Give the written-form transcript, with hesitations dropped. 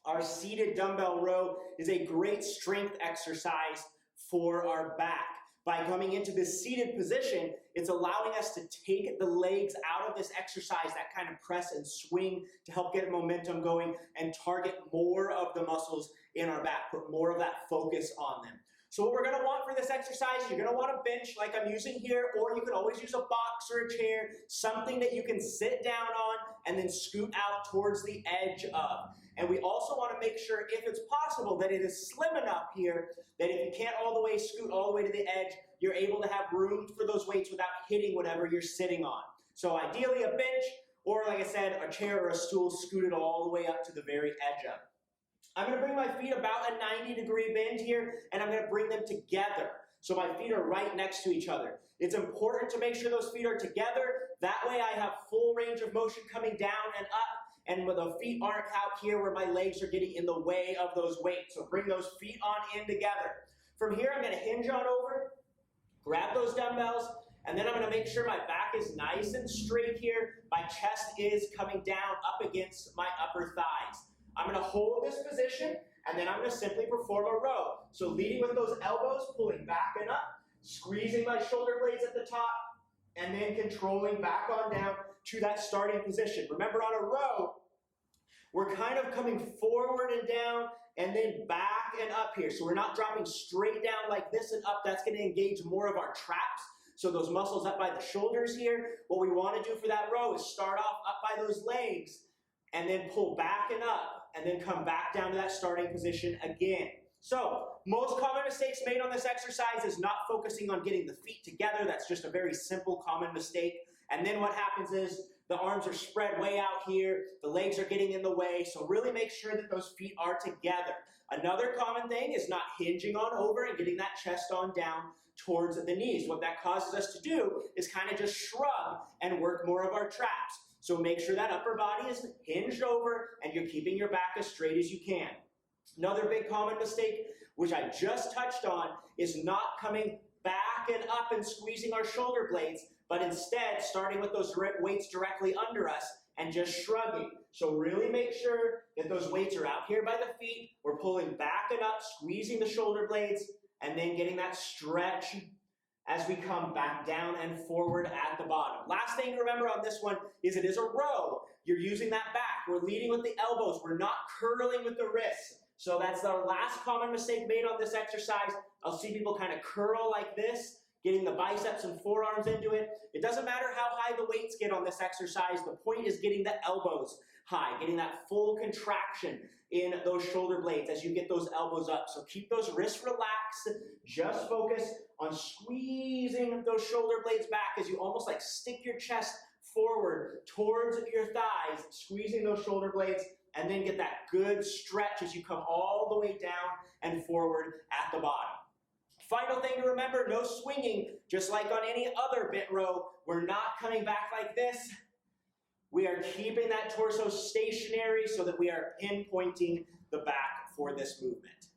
Our seated dumbbell row is a great strength exercise for our back. By coming into this seated position, it's allowing us to take the legs out of this exercise, that kind of press and swing to help get momentum going and target more of the muscles in our back, put more of that focus on them. So what we're going to want for this exercise, you're going to want a bench like I'm using here, or you can always use a box or a chair, something that you can sit down on and then scoot out towards the edge of. And we also want to make sure, if it's possible, that it is slim enough here that if you can't all the way scoot all the way to the edge, you're able to have room for those weights without hitting whatever you're sitting on. So ideally a bench, or like I said, a chair or a stool scooted all the way up to the very edge of. I'm going to bring my feet about a 90-degree bend here, and I'm going to bring them together. So my feet are right next to each other. It's important to make sure those feet are together. That way I have full range of motion coming down and up, and the feet aren't out here where my legs are getting in the way of those weights. So bring those feet on in together. From here, I'm going to hinge on over, grab those dumbbells, and then I'm going to make sure my back is nice and straight here. My chest is coming down up against my upper thighs. I'm going to hold this position, and then I'm going to simply perform a row. So leading with those elbows, pulling back and up, squeezing my shoulder blades at the top, and then controlling back on down to that starting position. Remember, on a row, we're kind of coming forward and down, and then back and up here. So we're not dropping straight down like this and up. That's going to engage more of our traps. So those muscles up by the shoulders here. What we want to do for that row is start off up by those legs, and then pull back and up, and then come back down to that starting position again. So, most common mistakes made on this exercise is not focusing on getting the feet together. That's just a very simple common mistake. And then what happens is the arms are spread way out here, the legs are getting in the way, so really make sure that those feet are together. Another common thing is not hinging on over and getting that chest on down towards the knees. What that causes us to do is kind of just shrug and work more of our traps. So make sure that upper body is hinged over and you're keeping your back as straight as you can. Another big common mistake, which I just touched on, is not coming back and up and squeezing our shoulder blades, but instead starting with those weights directly under us and just shrugging. So really make sure that those weights are out here by the feet. We're pulling back and up, squeezing the shoulder blades, and then getting that stretch as we come back down and forward at the bottom. Last thing to remember on this one is it is a row. You're using that back. We're leading with the elbows. We're not curling with the wrists. So that's the last common mistake made on this exercise. I'll see people kind of curl like this, getting the biceps and forearms into it. It doesn't matter how high the weights get on this exercise. The point is getting the elbows high, getting that full contraction in those shoulder blades as you get those elbows up. So keep those wrists relaxed. Just focus on squeezing those shoulder blades back as you almost like stick your chest forward towards your thighs, squeezing those shoulder blades, and then get that good stretch as you come all the way down and forward at the bottom. Final thing to remember, no swinging. Just like on any other bent row, we're not coming back like this. We are keeping that torso stationary so that we are pinpointing the back for this movement.